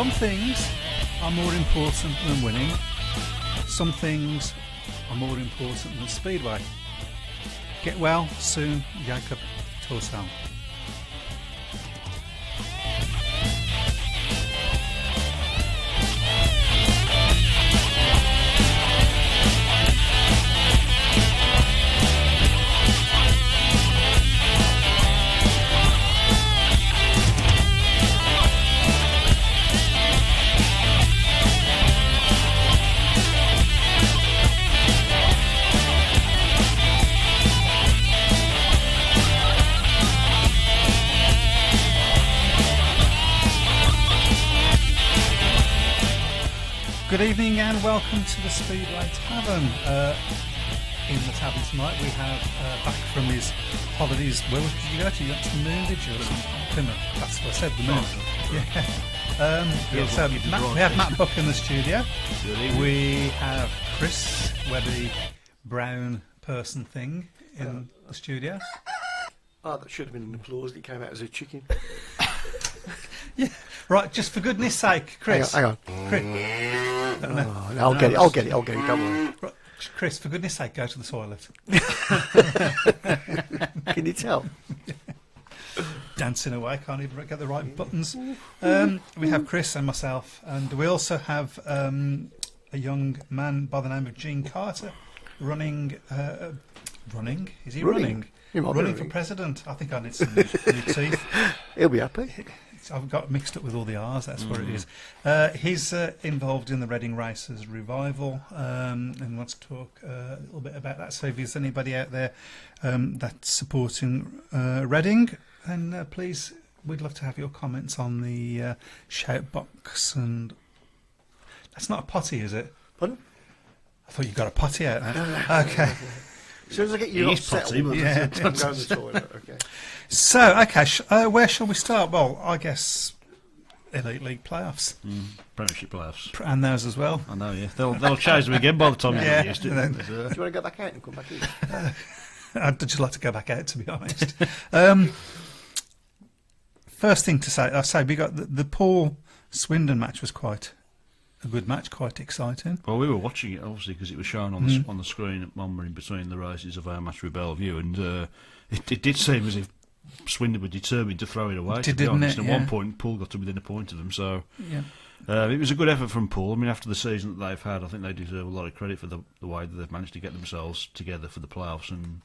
Some things are more important than winning. Some things are more important than Speedway. Get well soon, Jakob Torsal. Good evening and welcome to the Speedway Tavern. In the tavern tonight we have back from his holidays. Where did you go to? You went to the moon, did you? Or something? Plymouth. That's what I said, the moon. So we have Matt Buck in the studio. We have Chris Webby, brown person thing in the studio. Oh, that should have been an applause. It came out as a chicken. Yeah. Right, just for goodness sake, Chris. Hang on. Chris. Oh, I'll get it, don't worry. Right, Chris, for goodness sake, go to the toilet. Can you tell? Dancing away, can't even get the right buttons. We have Chris and myself, and we also have a young man by the name of Gene Carter running? Is he running? Running for president. I think I need some new teeth. He'll be happy. I've got mixed up with all the R's, that's what it is. He's involved in the Reading Racers revival and wants to talk a little bit about that. So if there's anybody out there that's supporting Reading, then please, we'd love to have your comments on the shout box. And that's not a potty, is it? Pardon? I thought you got a potty out there. Okay. As soon as I get you upset, I'm going to the toilet. Okay. So, where shall we start? Well, I guess Elite League playoffs. Premiership playoffs. And those as well. I know, yeah. They'll change them again by the time you get used to it. Do you want to go back out and come back in? I'd just like to go back out, to be honest. First thing to say, we got the Paul Swindon match was quite a good match, quite exciting. Well, we were watching it, obviously, because it was shown on the screen when we were in between the races of our match with Bellevue, and it did seem as if Swindon were determined to throw it away, to be honest. At one point, Poole got to within a point of them, so it was a good effort from Poole. I mean, after the season that they've had, I think they deserve a lot of credit for the way that they've managed to get themselves together for the playoffs. And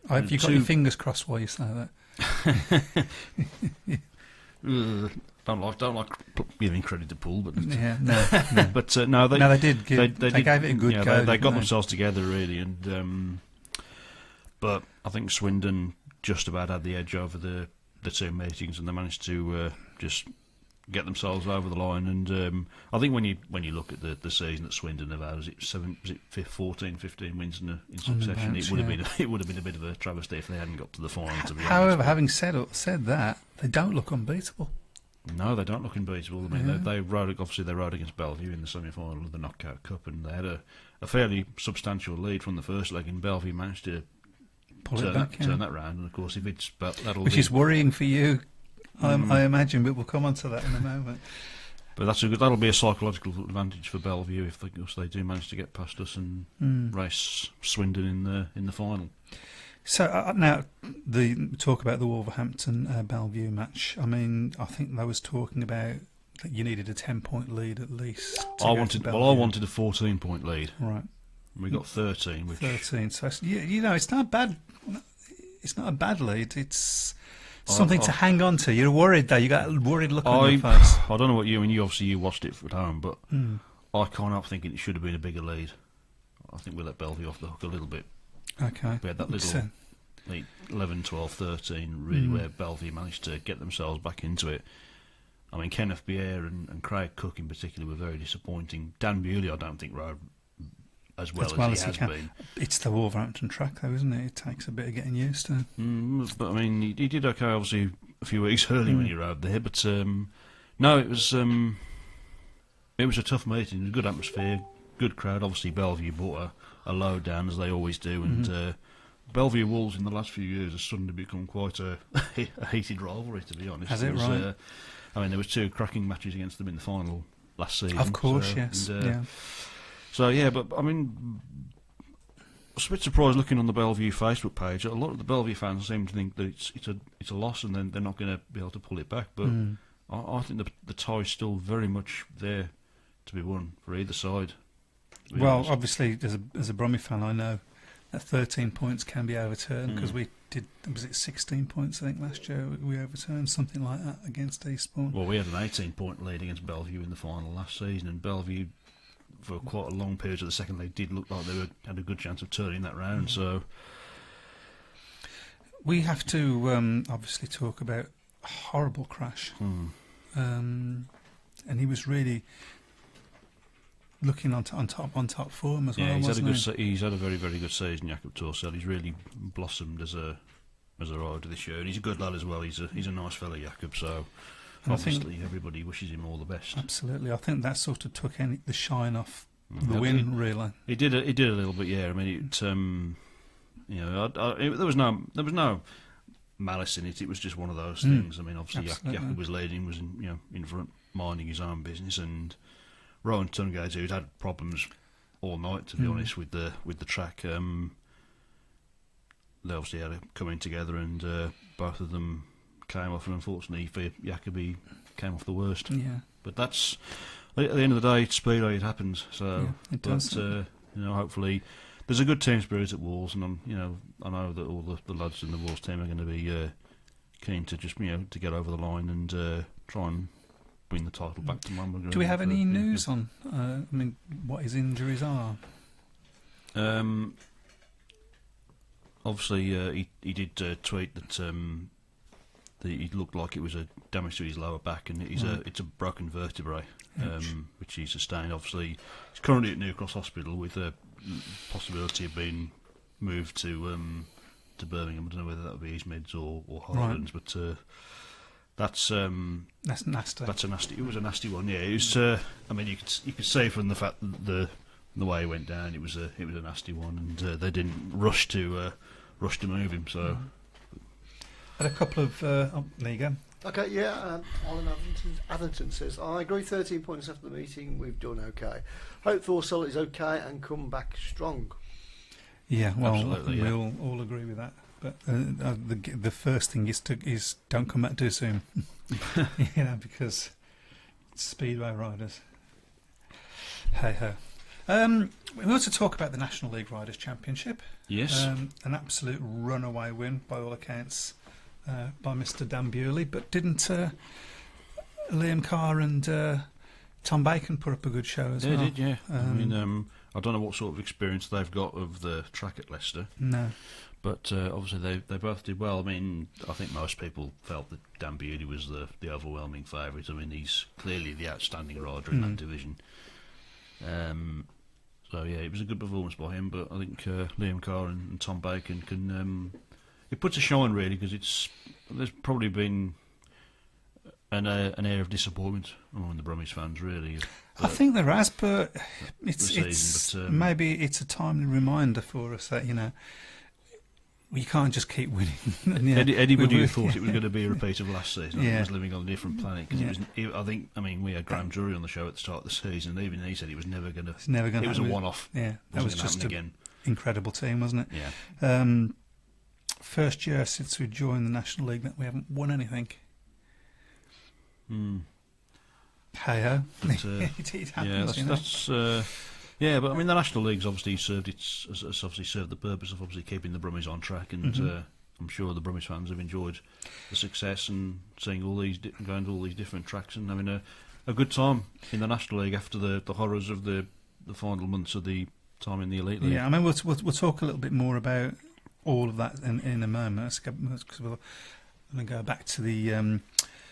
have you got your fingers crossed while you say that? Don't like giving credit to Poole, but no. But they did. They gave it a good go. They got themselves together really, and but I think Swindon just about had the edge over the two meetings, and they managed to just get themselves over the line. And I think when you look at the season that Swindon have had, was it 14, 15 wins in succession? It would have been a bit of a travesty if they hadn't got to the final. To be However, honest. having said that, they don't look unbeatable. No, they don't look unbeatable. I mean, they rode against Bellevue in the semi-final of the Knockout Cup, and they had a fairly substantial lead from the first leg, and Bellevue managed to turn that round. And of course, if it's which is worrying for you, I imagine, but we'll come on to that in a moment. But that'll be a psychological advantage for Bellevue if they do manage to get past us and race Swindon in the final. So now the talk about the Wolverhampton Bellevue match. I mean, I think they was talking about that you needed a 10-point lead at least. I wanted a 14-point lead. Right. We got 13. 13. So it's not bad. It's not a bad lead. It's something to hang on to. You're worried though. You got a worried look on your face. I don't know what you mean. You watched it at home, but I can't help thinking it should have been a bigger lead. I think we let Bellevue off the hook a little bit. Okay. We had that little 11, 12, 13, really, where Bellevue managed to get themselves back into it. I mean, Kenneth Bier and Craig Cook in particular were very disappointing. Dan Bewley, I don't think, rode as well as he has been. It's the Wolverhampton track, though, isn't it? It takes a bit of getting used to. But, I mean, he did okay, obviously, a few weeks early when he rode there. But, no, it was a tough meeting. It was a good atmosphere, good crowd. Obviously, Bellevue brought a load down, as they always do, and Bellevue Wolves in the last few years has suddenly become quite a heated rivalry, to be honest. Has it, right? I mean, there was 2 cracking matches against them in the final last season. Of course, yes. So, yeah, but, I mean, I was a bit surprised looking on the Bellevue Facebook page. A lot of the Bellevue fans seem to think that it's a loss and then they're not going to be able to pull it back. But I think the tie's still very much there to be won for either side. Well, honest. obviously, as a Bromley fan, I know that 13 points can be overturned because we did, was it 16 points, I think, last year we overturned, something like that, against Eastbourne. Well, we had an 18-point lead against Bellevue in the final last season, and Bellevue, for quite a long period of the second leg, did look like they had a good chance of turning that round. So we have to obviously talk about a horrible crash. And he was really looking on top form as well. Yeah, he's had a very, very good season, Jakob Torsell. He's really blossomed as a rider this year, and he's a good lad as well. He's a nice fella, Jakob. So obviously everybody wishes him all the best. Absolutely, I think that sort of took the shine off the win. Really, he did a little bit. Yeah, I mean, there was no malice in it. It was just one of those things. I mean, obviously Jakob was leading, was in front, minding his own business, and Rowan Tungate, who'd had problems all night, to be honest, with the track. They obviously had a coming together, and both of them came off, and unfortunately for Jakob, he came off the worst. Yeah. But that's, at the end of the day, it's Speedway, it happens. So, it does. Hopefully, there's a good team spirit at Wolves, and I know that all the lads in the Wolves team are going to be keen to just to get over the line and try and bring the title back to Mumble. Do we have any news on what his injuries are? Obviously, he did tweet that it looked like it was a damage to his lower back, and it's a broken vertebrae, which he sustained. Obviously, he's currently at New Cross Hospital with a possibility of being moved to Birmingham. I don't know whether that would be East Mids or Highlands, but that's nasty. That's a nasty. It was a nasty one. Yeah, it was. I mean, you could say from the fact that the way he went down, it was a nasty one, and they didn't rush to move him. So, had a couple of. There you go. Okay, yeah. Alan Atherton says, I agree. 13 points after the meeting, we've done okay. Hope Thorsell is okay and come back strong. Yeah, well, absolutely, we all agree with that. But the first thing is don't come back too soon, because it's Speedway riders. Hey ho. We want to talk about the National League Riders' Championship. Yes. An absolute runaway win by all accounts by Mr. Dan Bewley, but didn't Liam Carr and Tom Bacon put up a good show as well? They did, yeah. I don't know what sort of experience they've got of the track at Leicester. No. But obviously they both did well. I mean, I think most people felt that Dan Bewley was the overwhelming favourite. I mean, he's clearly the outstanding rider in that division. So yeah, it was a good performance by him. But I think Liam Carr and Tom Bacon can. It puts a shine really, because there's probably been an air of disappointment among the Brummies fans really. I think there has, but maybe it's a timely reminder for us that we can't just keep winning. Anybody who thought it was going to be a repeat of last season was living on a different planet. Because we had Graham Drury on the show at the start of the season, and even he said it was never going to. It was a one-off. Yeah, that was just an incredible team, wasn't it? Yeah. First year since we joined the National League that we haven't won anything. Hey ho, it happens. But I mean the National League's obviously served the purpose of obviously keeping the Brummies on track, and I'm sure the Brummies fans have enjoyed the success and seeing going to all these different tracks and having a good time in the National League after the horrors of the final months of the time in the Elite League. Yeah, I mean we'll talk a little bit more about all of that in a moment, because we're going to go back to the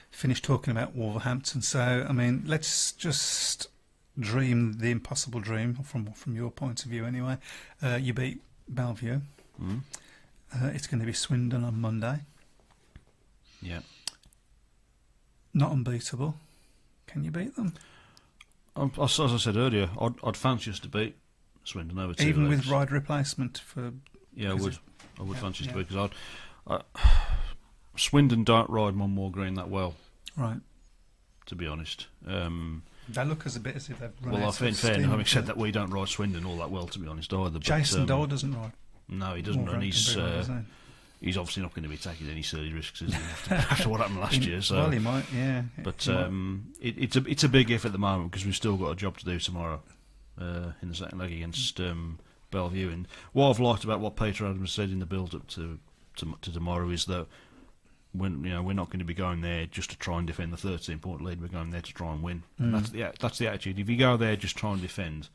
finish talking about Wolverhampton. So I mean, let's just dream the impossible dream from your point of view anyway. You beat Bellevue. It's going to be Swindon on Monday. Yeah. Not unbeatable. Can you beat them? As I said earlier, I'd fancy us to beat Swindon over 2 even legs. with rider replacement for Yeah, I 'Cause would. I would yeah, fancy yeah. to because Swindon don't ride Monmore Green that well, Right. to be honest. They look as a bit as if they've run Well, out in of fairness, steam. having said that, we don't ride Swindon all that well, to be honest, either. But, Jason Dole doesn't ride. No, he doesn't, and Wolverhampton very well, does he? he's obviously not going to be taking any silly risks, is he, after what happened last year. So. Well, he might, yeah. But He might. it's a big if at the moment because we've still got a job to do tomorrow in the second leg against Bellevue. And what I've liked about what Peter Adams said in the build-up to tomorrow is that we're not going to be going there just to try and defend the 13-point lead. We're going there to try and win. And that's the attitude. If you go there just try and defend,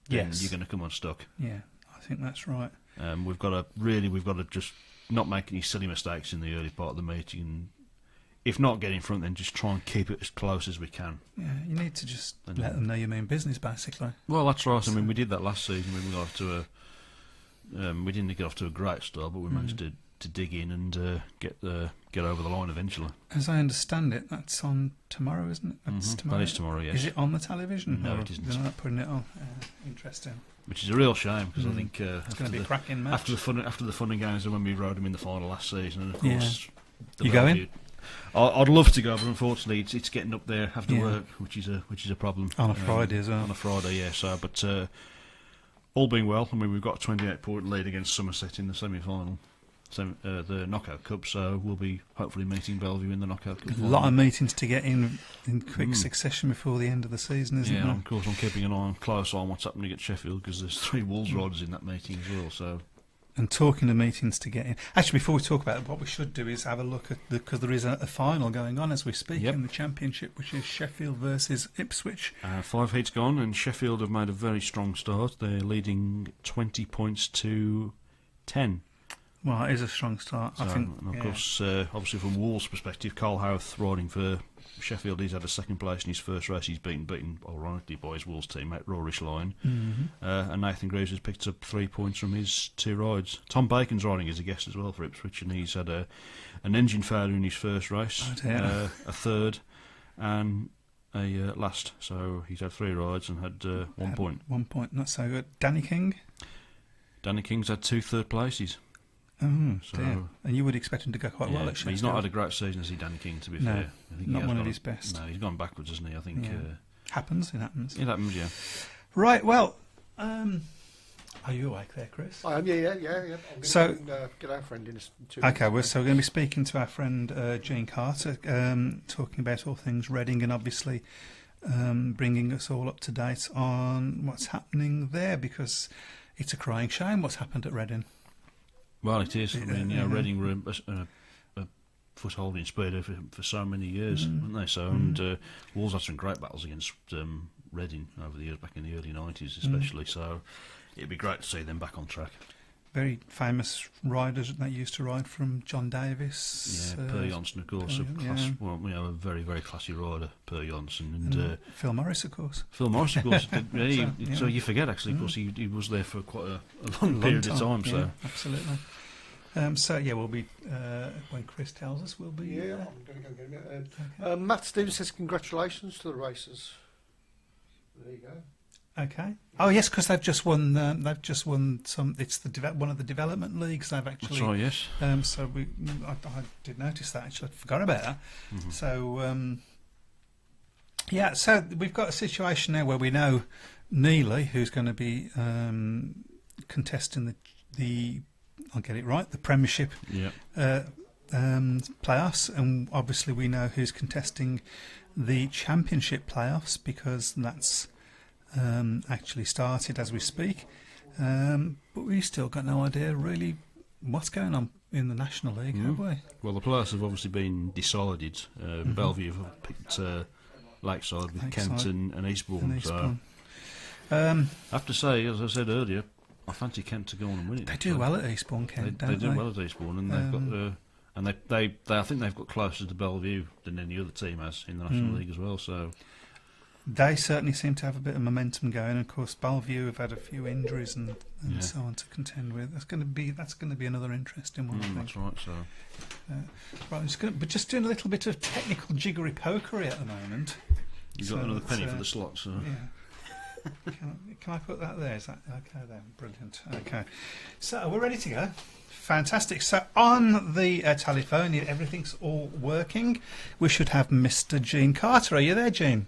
then you're going to come unstuck. Yeah, I think that's right. We've got to just not make any silly mistakes in the early part of the meeting. And if not get in front, then just try and keep it as close as we can. Yeah, you need to just let them know you mean business, basically. Well, that's right. I mean, we did that last season when we got off to we didn't get off to a great start, but we managed to dig in and get over the line eventually. As I understand it, that's on tomorrow, isn't it? That's tomorrow. That is tomorrow, yes. Is it on the television? No, or it isn't. They're not putting it on. Interesting. Which is a real shame because I think It's going to be a cracking match. after the fun and games of when we rode them in the final last season, and of course, You going? I'd love to go, but unfortunately, it's getting up there after work, which is a problem On a Friday as well. On a Friday, yeah. So, but all being well, I mean, we've got a 28-point lead against Somerset in the semi-final, the knockout cup. So we'll be hopefully meeting Bellevue in the knockout cup. A lot of meetings to get in quick succession before the end of the season, isn't yeah, there? and of course, I'm keeping an close eye on what's happening at Sheffield because there's 3 Wolves riders in that meeting as well. So. And talking of meetings to get in. Actually, before we talk about it, what we should do is have a look at because there is a final going on as we speak in the Championship, which is Sheffield versus Ipswich. 5 heats gone, and Sheffield have made a very strong start. They're leading 20 points to 10. Well, it is a strong start, I think. And of course, obviously from Wolves' perspective, Cole Howth riding for Sheffield, he's had a second place in his first race. He's beaten ironically by his Wolves teammate Rory Line. And Nathan Greaves has picked up 3 points from his 2 rides. Tom Bacon's riding as a guest as well for Ipswich, and he's had an engine failure in his first race, a third, and a last. So he's had 3 rides and had 1 point. 1 point, not so good. Danny King? Danny King's had 2 third places. Oh, dear. And you would expect him to go quite well at Sheffield. He's not had a great season, has he, Danny King, to be No, fair. I think not one of his best. No, he's gone backwards, hasn't he? I think. Happens, it happens. It happens, yeah. Right, well, are you awake there, Chris? I am, yeah. I'm going to get our friend in 2 minutes. Okay, so we're going to be speaking to our friend Jean Carter, talking about all things Reading and obviously bringing us all up to date on what's happening there because it's a crying shame what's happened at Reading. Well, it is. I mean, Reading were a foothold in Speedway for so many years, weren't they? So, and Wolves had some great battles against Reading over the years, back in the early 90s especially. So it'd be great to see them back on track. Very famous riders that used to ride from John Davis. Yeah, Per Jonsson, of course, a very, very classy rider, Per Jonsson. And Phil Morris, of course. Phil Morris, of course. So you forget, actually, of course, he was there for quite a long period of time. So. Yeah, absolutely. We'll be, when Chris tells us, we'll be... Yeah, I'm going to go get a minute. Okay. Matt Stevens says congratulations to the racers. There you go. Okay. Oh yes, because they've just won. They've just won some. It's one of the development leagues. They've actually. That's right. Yes. So I did notice that. Actually, I forgot about that. So So we've got a situation now where we know Neely, who's going to be contesting the I'll get it right, the Premiership. Playoffs, and obviously we know who's contesting the Championship playoffs because that's actually started as we speak, but we've still got no idea really what's going on in the National League, have we? Well, the playoffs have obviously been decided. Bellevue have picked Lakeside with Kent and Eastbourne. So I have to say, as I said earlier, I fancy Kent to go on and win it. They do well at Eastbourne, Kent. They do well at Eastbourne, and they've got. And they I think they've got closer to Bellevue than any other team has in the National League as well. So they certainly seem to have a bit of momentum going. And of course, Bellevue have had a few injuries and so on to contend with. That's going to be another interesting one. I think. That's right. So right, but just doing a little bit of technical jiggery pokery at the moment. You've got another penny for the slot. So. Can I put that there? Is that okay then? Brilliant. Okay. So we're ready to go. Fantastic. So on the telephone, everything's all working. We should have Mr. Gene Carter. Are you there, Gene?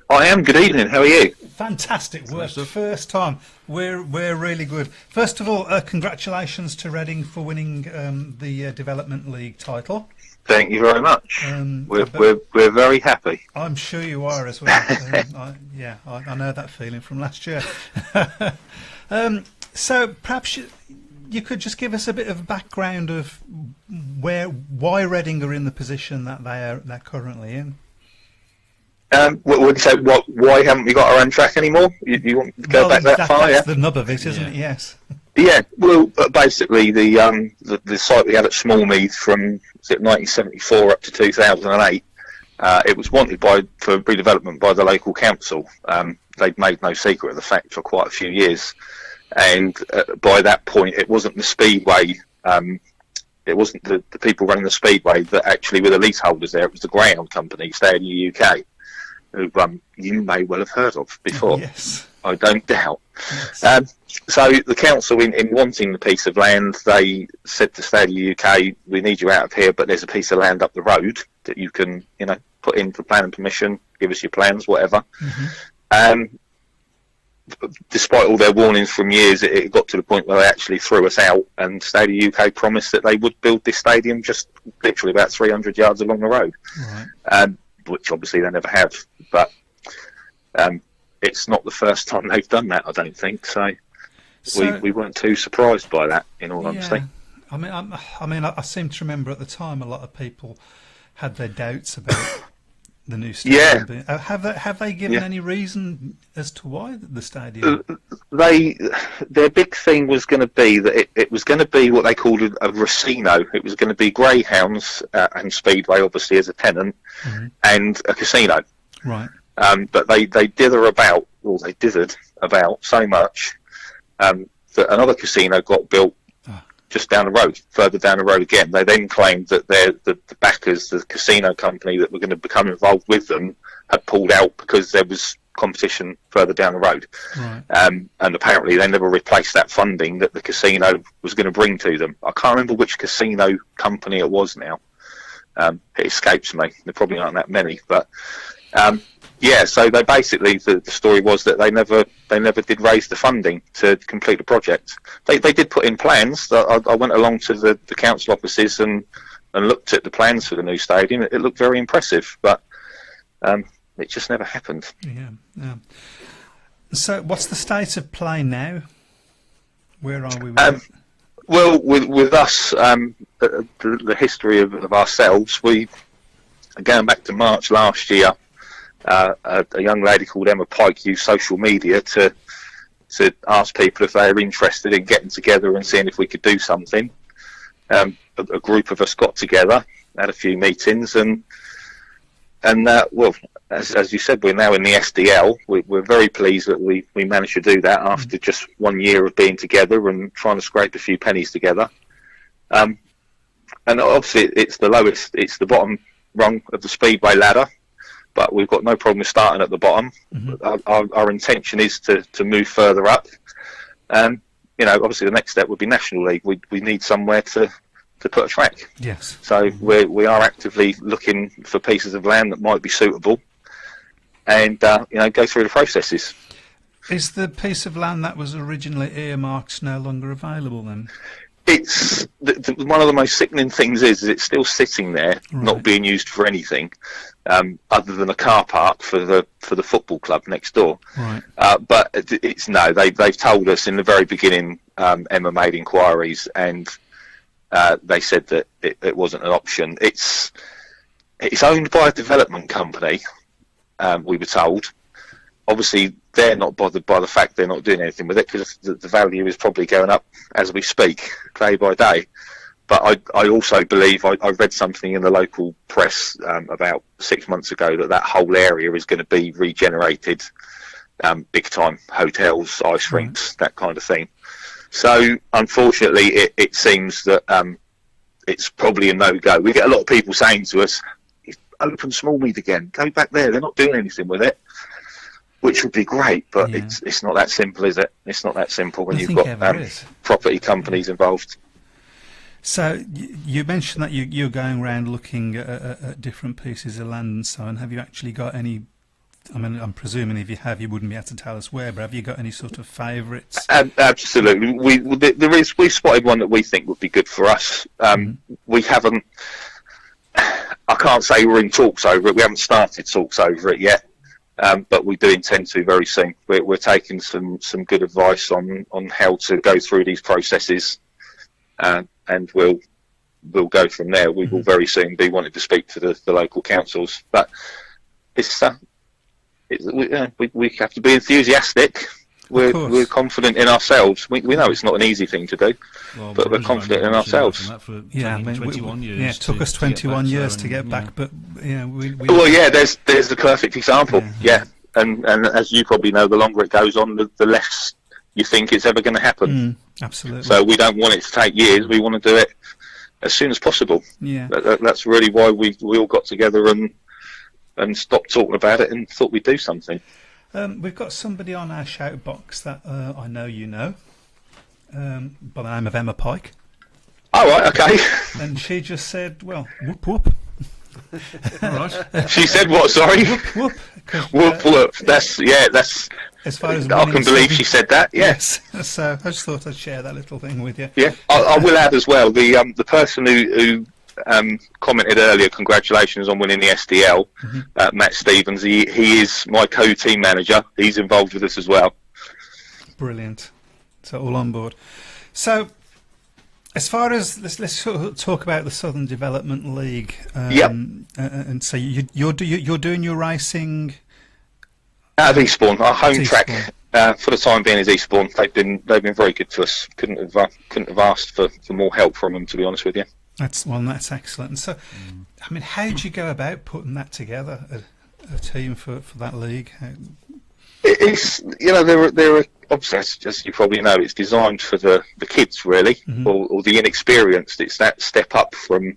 I am. Good evening. How are you? Fantastic work. First time. We're really good. First of all, congratulations to Reading for winning the Development League title. Thank you very much. We're very happy. I'm sure you are as well. I know that feeling from last year. So perhaps you could just give us a bit of background of why Reading are in the position that they're currently in. Would you say why haven't we got our own track anymore? You want to go back that far? That's the nub of it, isn't it? Yes. Yeah. Well, basically the site we had at Smallmead from 1974 up to 2008, it was wanted for redevelopment by the local council. They'd made no secret of the fact for quite a few years, and by that point, it wasn't the Speedway. It wasn't the people running the Speedway that actually were the leaseholders there. It was the ground company, Stadium UK, who you may well have heard of before. Yes. I don't doubt. Yes. So the council, in wanting the piece of land, they said to Stadium UK, we need you out of here, but there's a piece of land up the road that you can, put in for planning permission, give us your plans, whatever. Mm-hmm. Despite all their warnings from years, it got to the point where they actually threw us out, and Stadium UK promised that they would build this stadium just literally about 300 yards along the road, right. Which obviously they never have. But it's not the first time they've done that, I don't think. So we weren't too surprised by that, in all honesty. I seem to remember at the time a lot of people had their doubts about the new stadium. Yeah. Have they given any reason as to why the stadium? Their big thing was going to be that it was going to be what they called a racino. It was going to be greyhounds and Speedway, obviously, as a tenant, mm-hmm. and a casino. Right. But they dithered about so much that another casino got built just down the road, further down the road again. They then claimed that the backers, the casino company that were going to become involved with them, had pulled out because there was competition further down the road. Right. And apparently they never replaced that funding that the casino was going to bring to them. I can't remember which casino company it was now. It escapes me. There probably aren't that many, but so they basically, the story was that they never did raise the funding to complete the project. They did put in plans. I went along to the council offices and looked at the plans for the new stadium. It looked very impressive, but it just never happened. Yeah. So what's the state of play now? Where are we with it? Well, with us, the history of ourselves, we, going back to March last year, a young lady called Emma Pike used social media to ask people if they were interested in getting together and seeing if we could do something. A group of us got together, had a few meetings, and as you said, we're now in the SDL. We're very pleased that we managed to do that after just 1 year of being together and trying to scrape a few pennies together. And obviously, it's the bottom rung of the Speedway ladder. But we've got no problem with starting at the bottom. Mm-hmm. Our intention is to move further up. Obviously the next step would be National League. We need somewhere to put a track. Yes. So we are actively looking for pieces of land that might be suitable, and go through the processes. Is the piece of land that was originally earmarked no longer available then? It's one of the most sickening things is it's still sitting there, right, not being used for anything, other than a car park for the football club next door. Right. But they've told us in the very beginning. Emma made inquiries, and they said that it wasn't an option. It's owned by a development company. We were told. Obviously, they're not bothered by the fact they're not doing anything with it, because the value is probably going up as we speak, day by day. But I also believe, I read something in the local press about 6 months ago that whole area is going to be regenerated, big time, hotels, ice rinks, that kind of thing. So, unfortunately, it seems that it's probably a no-go. We get a lot of people saying to us, open Smallmead again, go back there, they're not doing anything with it. which would be great, but Yeah. it's not that simple, is it? It's not that simple when you've Nothing got ever is. property companies involved. So you mentioned that you're going around looking at different pieces of land and so on. Have you actually got any? I mean, I'm presuming if you have, you wouldn't be able to tell us where. But have you got any sort of favourites? Absolutely, we spotted one that we think would be good for us. We haven't. I can't say we're in talks over it. We haven't started talks over it yet, but we do intend to very soon. We're taking some good advice on how to go through these processes, and we'll go from there. We will very soon be wanting to speak to the local councils, but we have to be enthusiastic. We're confident in ourselves. We know it's not an easy thing to do, but we're confident in ourselves. Yeah, I mean, 21 years. Yeah, it took us 21 years to get back, but Well, yeah, there's the perfect example. Yeah, and as you probably know, the longer it goes on, the less you think it's ever going to happen. Absolutely. So we don't want it to take years. We want to do it as soon as possible. Yeah, that's really why we all got together and stopped talking about it and thought we'd do something. We've got somebody on our shout box that I know you know, by the name of Emma Pike. Oh, right, okay. And she just said, well, whoop whoop. All right. She said what, sorry? Whoop. Whoop, whoop. That's as far as I can believe she said that, yes. So I just thought I'd share that little thing with you. Yeah, I will add as well, the person who commented earlier, congratulations on winning the SDL, Matt Stevens, he is my co-team manager. He's involved with us as well. Brilliant. So all on board. So as far as let's sort of talk about the Southern Development League. Yep. And so you're doing your racing out of Eastbourne. Our home Eastbourne. track for the time being is Eastbourne. They've been very good to us. Couldn't have asked for more help from them, to be honest with you. That's excellent. So, I mean, how do you go about putting that together, a team for that league? It's there are obviously, as you probably know, it's designed for the kids really, or the inexperienced. It's that step up from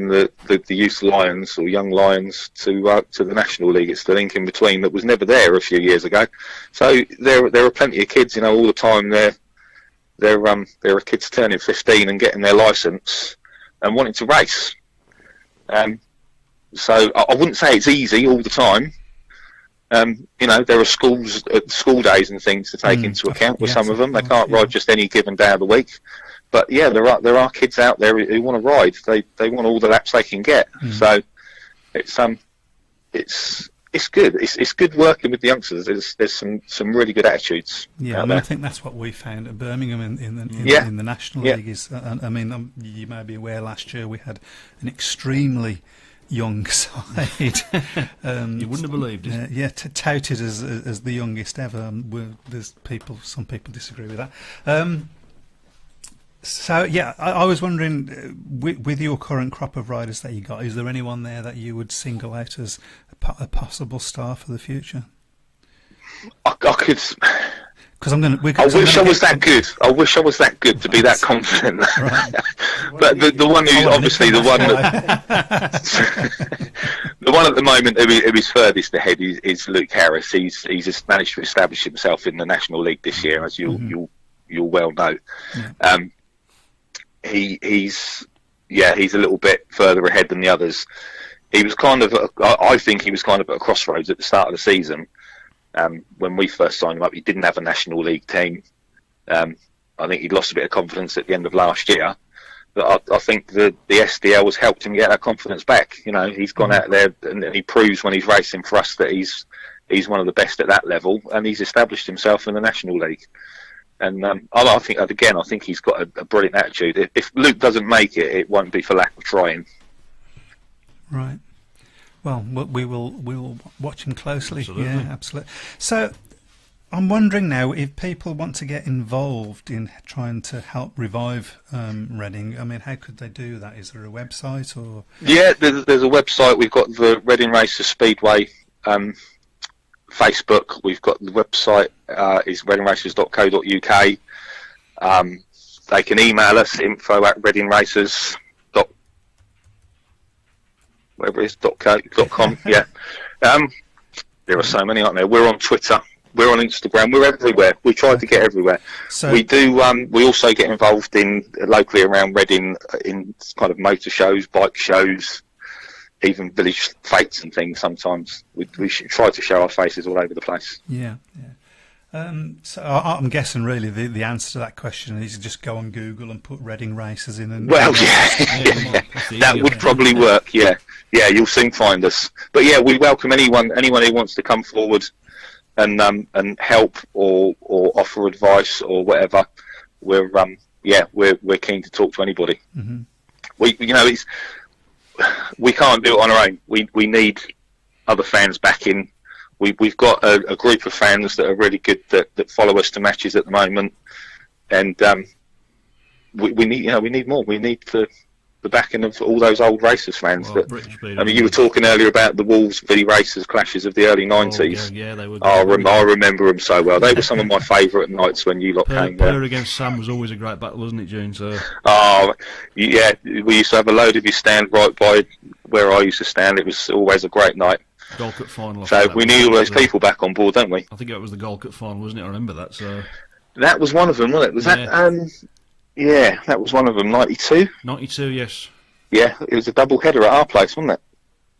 the youth Lions or young Lions to the National League. It's the link in between that was never there a few years ago. So there are plenty of kids, all the time. There are kids turning 15 and getting their licence and wanting to race. So I wouldn't say it's easy all the time. There are school days and things to take into account with some of them. They can't ride just any given day of the week. But yeah, there are kids out there who want to ride. They want all the laps they can get. So it's good. It's good working with the youngsters. There's some really good attitudes. Yeah, I think that's what we found at Birmingham in the National League. Is you may be aware last year we had an extremely young side. You wouldn't have believed it. Touted as the youngest ever. Some people disagree with that. So yeah, I was wondering, with your current crop of riders that you got, is there anyone there that you would single out as a possible star for the future? I could. Because I wish I was that good. I wish I was that good to be that confident. Right. But the one who's obviously the one the one at the moment who is furthest ahead is Luke Harris. He's just managed to establish himself in the National League this year, as you'll well know. Yeah. He's a little bit further ahead than the others. He was I think he was kind of at a crossroads at the start of the season. When we first signed him up, he didn't have a National League team. I think he'd lost a bit of confidence at the end of last year. But I think the SDL has helped him get that confidence back. He's gone out there and he proves when he's racing for us that he's one of the best at that level, and he's established himself in the National League. And I think he's got a brilliant attitude. If Luke doesn't make it, it won't be for lack of trying. Right. Well, we'll watch him closely. Absolutely. Yeah, absolutely. So, I'm wondering now if people want to get involved in trying to help revive Reading. I mean, how could they do that? Is there a website or? Yeah, there's a website. We've got the Reading Racers Speedway Facebook. We've got the website is readingracers.co.uk. They can email us info@readingracers. Whatever it is, .com, yeah. There are so many, aren't there? We're on Twitter. We're on Instagram. We're everywhere. We try to get everywhere. So We do. We also get involved in locally around Reading in kind of motor shows, bike shows, even village fetes and things. Sometimes we should try to show our faces all over the place. yeah. So I'm guessing really the answer to that question is just go on Google and put Reading races in. And Well, yeah, that would probably work. Yeah, you'll soon find us. But yeah, we welcome anyone who wants to come forward and help or offer advice or whatever. We're keen to talk to anybody. Mm-hmm. We can't do it on our own. We need other fans backing. We've got a group of fans that are really good that follow us to matches at the moment, and we need more. We need the backing of all those old Racers fans. Well, British Speedway. I mean, you were talking earlier about the Wolves v Racers clashes of the early 90s. Yeah, they were. I remember them so well. They were some of my favourite nights when you lot came there. Pearl against Sam was always a great battle, wasn't it, June? So. Oh, yeah, we used to have a load of you stand right by where I used to stand. It was always a great night. Gold Cup final. So we need all those people back on board, don't we? I think it was the Gold Cup final, wasn't it? I remember that. So that was one of them, wasn't it? Was that? Yeah, that was one of them. 92. 92, yes. Yeah, it was a double header at our place, wasn't it?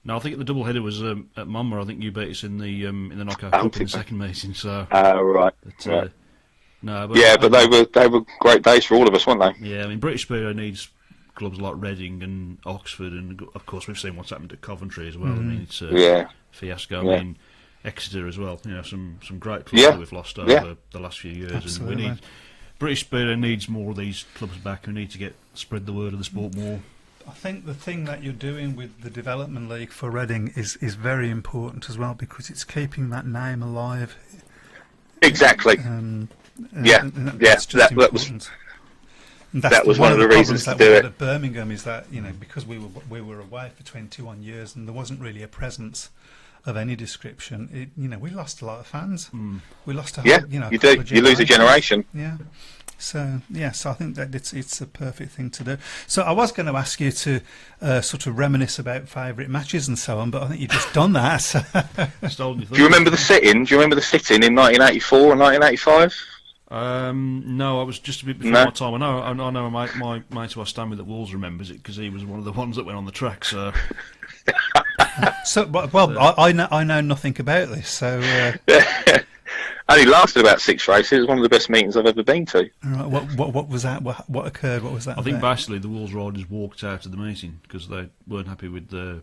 No, I think the double header was at Mummer. I think you beat us in the knockout cup in the second meeting. So. Right. Right. No, but yeah, but they were great days for all of us, weren't they? Yeah, I mean British Speedway needs clubs like Reading and Oxford, and of course we've seen what's happened at Coventry as well. I mean it's a fiasco. I mean Exeter as well. You know, some great clubs that we've lost over the last few years. Absolutely. And British Speedway needs more of these clubs back. We need to spread the word of the sport more. I think the thing that you're doing with the Development League for Reading is very important as well, because it's keeping that name alive. Exactly. That's just important. That was one of the reasons to do it. At Birmingham is that because we were away for 21 years and there wasn't really a presence of any description. We lost a lot of fans. We lost a whole, you do. You lose a generation. Yeah. So I think that it's a perfect thing to do. So I was going to ask you to sort of reminisce about favourite matches and so on, but I think you've just done that. Do you remember the sit-in? Do you remember the sit-in in 1984 or 1985? No, I was just a bit before my time. I know my mate who I stand with at Wolves remembers it because he was one of the ones that went on the track. So, I know nothing about this. So, only lasted about 6 races. It was one of the best meetings I've ever been to. Right, what was that? What occurred? What was that? I think basically the Wolves riders walked out of the meeting because they weren't happy with the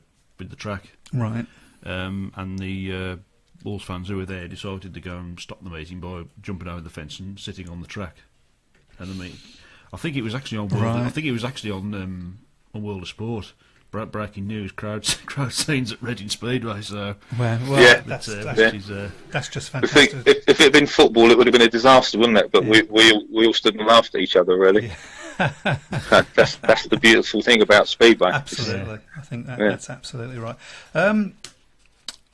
track. Right. And the Wolves fans who were there decided to go and stop the meeting by jumping over the fence and sitting on the track. And I think it was actually on World. Right. I think it was actually on World of Sport. Breaking news: crowd scenes at Reading Speedway. So that's just fantastic. If it had been football, it would have been a disaster, wouldn't it? But we all stood and laughed at each other. Really, that's the beautiful thing about Speedway. Absolutely, I think that's absolutely right. I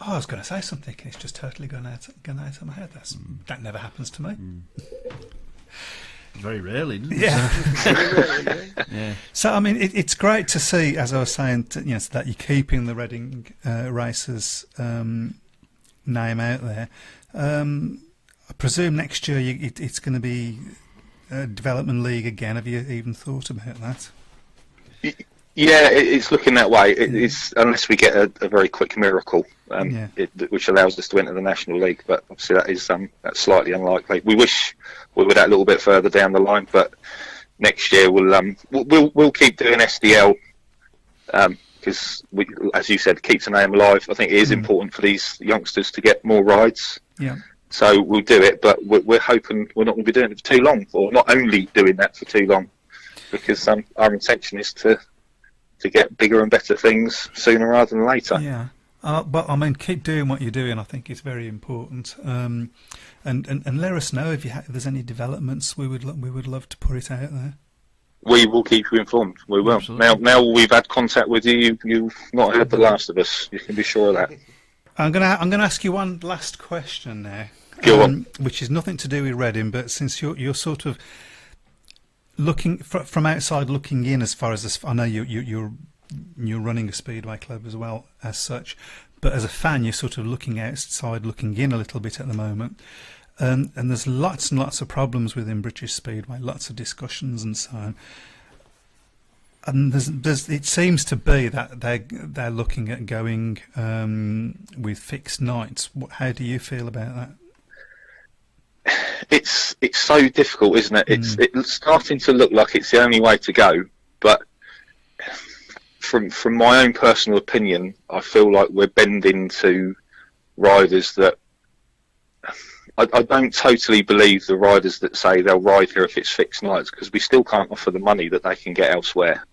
was going to say something, and it's just totally gone out of my head. That never happens to me. Very rarely, doesn't it? Yeah. So I mean, it's great to see, as I was saying, so that you're keeping the Reading Racers name out there. I presume next year it's going to be a Development League again. Have you even thought about that? Yeah, it's looking that way. It's unless we get a very quick miracle, which allows us to enter the National League. But obviously, that's slightly unlikely. We wish we were that little bit further down the line. But next year we'll keep doing SDL because, as you said, keeps the name alive. I think it is important for these youngsters to get more rides. Yeah. So we'll do it, but we're hoping we're not going to be doing it for too long, or not only doing that for too long, because our intention is to get bigger and better things sooner rather than later. Yeah, but I mean, keep doing what you're doing. I think it's very important. And let us know if there's any developments. We would love to put it out there. We will keep you informed. We will. Absolutely. Now we've had contact with you. You've not heard the last of us. You can be sure of that. I'm gonna ask you one last question now. Go on. Which is nothing to do with Reading, but since you're sort of looking from outside looking in, as far as this, I know you're running a speedway club as well as such, but as a fan, you're sort of looking outside, looking in a little bit at the moment. And there's lots and lots of problems within British Speedway, lots of discussions and so on. And it seems to be that they're looking at going with fixed nights. How do you feel about that? It's so difficult, isn't it? It's starting to look like it's the only way to go. But from my own personal opinion, I feel like we're bending to riders that I don't totally believe the riders that say they'll ride here if it's fixed nights, because we still can't offer the money that they can get elsewhere.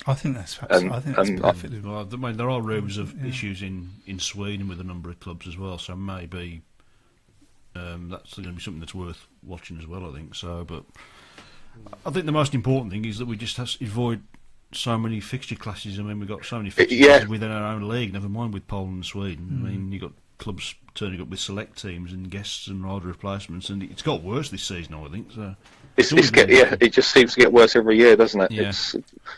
I think that's perfectly. Well, I mean, there are rumours of issues in Sweden with a number of clubs as well, so maybe that's going to be something that's worth watching as well, I think. So, but I think the most important thing is that we just have to avoid so many fixture classes. I mean, we've got so many fixture classes within our own league, never mind with Poland and Sweden. I mean, you've got clubs turning up with select teams and guests and rider replacements, and it's got worse this season, I think. So it just seems to get worse every year, doesn't it? Yeah.